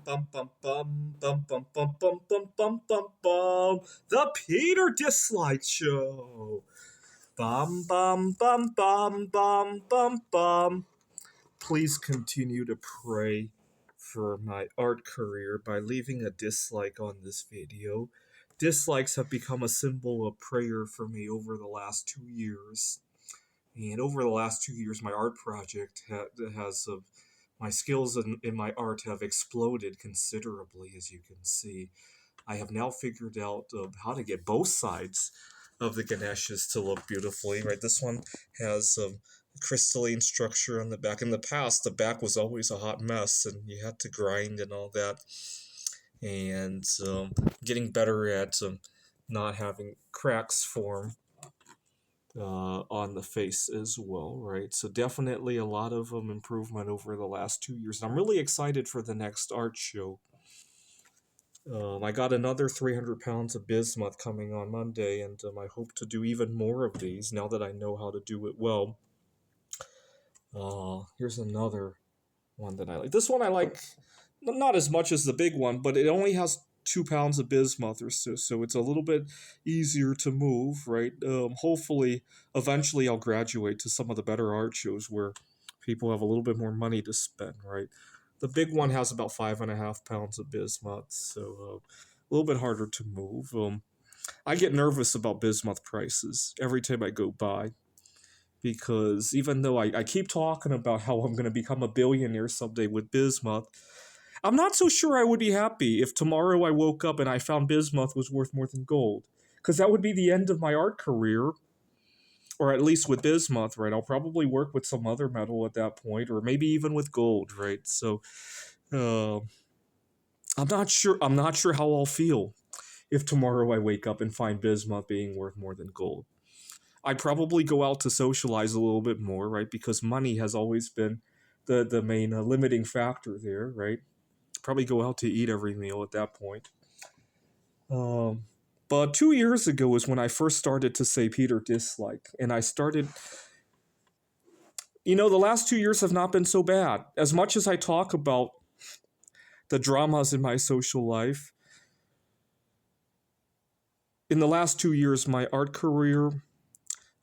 bum bum bum bum bum bum bum bum bum bum bum. The Peter Dislike Show. Bum bum bum bum bum bum bum. Please continue to pray for my art career by leaving a dislike on this video. Dislikes have become a symbol of prayer for me over the last 2 years. And over the last 2 years, my art project my skills in my art have exploded considerably, as you can see. I have now figured out how to get both sides of the Ganeshas to look beautifully. Right, this one has crystalline structure on the back. In the past, the back was always a hot mess, and you had to grind and all that. And getting better at not having cracks form on the face as well, right? So definitely a lot of improvement over the last 2 years. And I'm really excited for the next art show. I got another 300 pounds of bismuth coming on Monday, and I hope to do even more of these now that I know how to do it well. Here's another one that I like. This one I like not as much as the big one, but it only has 2 pounds of bismuth or so it's a little bit easier to move, right? Hopefully, eventually I'll graduate to some of the better art shows where people have a little bit more money to spend, right? The big one has about 5.5 pounds of bismuth, so a little bit harder to move. I get nervous about bismuth prices every time I go by, because even though I keep talking about how I'm going to become a billionaire someday with bismuth, I'm not so sure I would be happy if tomorrow I woke up and I found bismuth was worth more than gold. Because that would be the end of my art career, or at least with bismuth, right? I'll probably work with some other metal at that point, or maybe even with gold, right? So, I'm not sure how I'll feel if tomorrow I wake up and find bismuth being worth more than gold. I'd probably go out to socialize a little bit more, right? Because money has always been the main limiting factor there, right? Probably go out to eat every meal at that point. But 2 years ago is when I first started to say Peter Dislike, and I started. The last 2 years have not been so bad. As much as I talk about the dramas in my social life, in the last 2 years, my art career,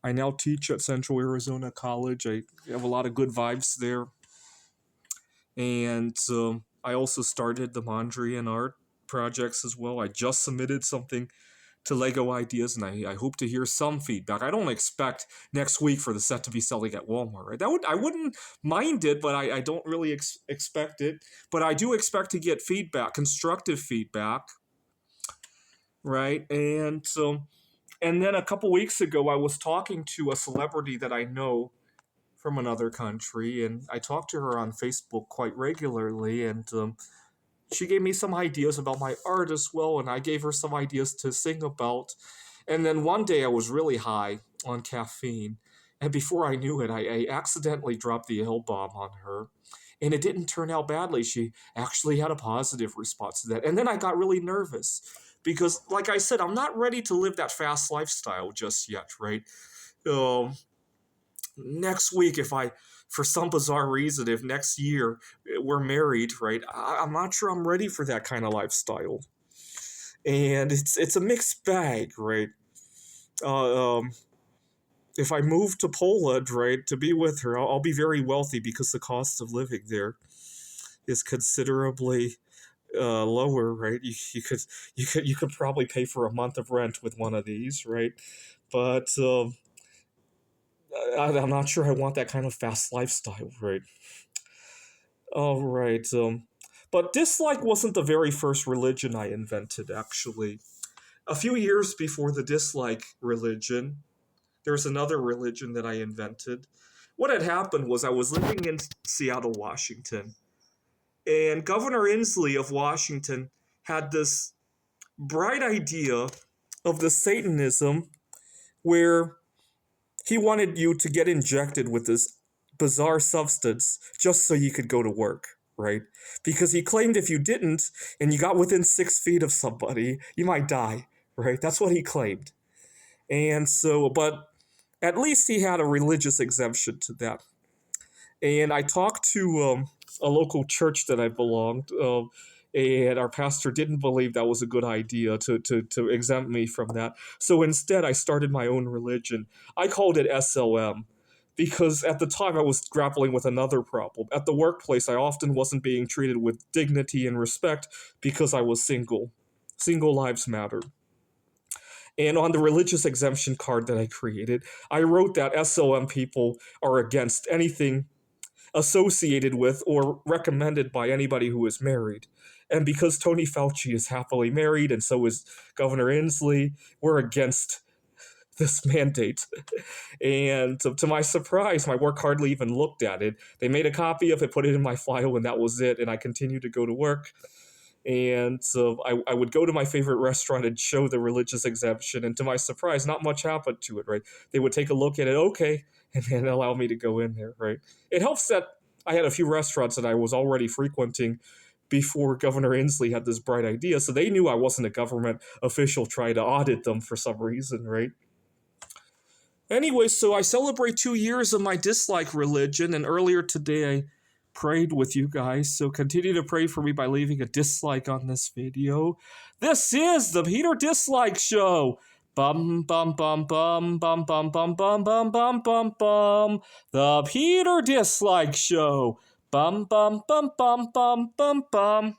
I now teach at Central Arizona College. I have a lot of good vibes there. And I also started the Mondrian art projects as well. I just submitted something to Lego Ideas, and I hope to hear some feedback. I don't expect next week for the set to be selling at Walmart, right? I wouldn't mind it, but I don't really expect it. But I do expect to get feedback, constructive feedback, right? And then a couple weeks ago, I was talking to a celebrity that I know from another country, and I talk to her on Facebook quite regularly, and she gave me some ideas about my art as well, and I gave her some ideas to sing about. And then one day I was really high on caffeine, and before I knew it, I accidentally dropped the L-bomb on her, and it didn't turn out badly. She actually had a positive response to that, and then I got really nervous, because, like I said, I'm not ready to live that fast lifestyle just yet, right? Next week, for some bizarre reason, if next year we're married, right, I'm not sure I'm ready for that kind of lifestyle. And it's a mixed bag, right? If I move to Poland, right, to be with her, I'll be very wealthy because the cost of living there is considerably lower, right? You could probably pay for a month of rent with one of these, right? But I'm not sure I want that kind of fast lifestyle, right? All right. But dislike wasn't the very first religion I invented, actually. A few years before the dislike religion, there's another religion that I invented. What had happened was I was living in Seattle, Washington, and Governor Inslee of Washington had this bright idea of the Satanism where he wanted you to get injected with this bizarre substance just so you could go to work, right? Because he claimed if you didn't and you got within 6 feet of somebody, you might die, right? That's what he claimed. And so, but at least he had a religious exemption to that. And I talked to a local church that I belonged, And our pastor didn't believe that was a good idea to exempt me from that. So instead, I started my own religion. I called it SLM because at the time I was grappling with another problem. At the workplace, I often wasn't being treated with dignity and respect because I was single. Single lives matter. And on the religious exemption card that I created, I wrote that SLM people are against anything associated with or recommended by anybody who is married. And because Tony Fauci is happily married and so is Governor Inslee, we're against this mandate. And to my surprise, my work hardly even looked at it. They made a copy of it, put it in my file, and that was it. And I continued to go to work. And so I would go to my favorite restaurant and show the religious exemption. And to my surprise, not much happened to it, right? They would take a look at it, okay, and then allow me to go in there, right? It helps that I had a few restaurants that I was already frequenting before Governor Inslee had this bright idea. So they knew I wasn't a government official trying to audit them for some reason, right? Anyway, so I celebrate 2 years of my dislike religion, and earlier today I prayed with you guys, so continue to pray for me by leaving a dislike on this video. This is the Peter Dislike Show. Bum bum bum bum bum bum bum bum bum bum bum bum. The Peter Dislike Show. Bum bum bum bum bum bum bum.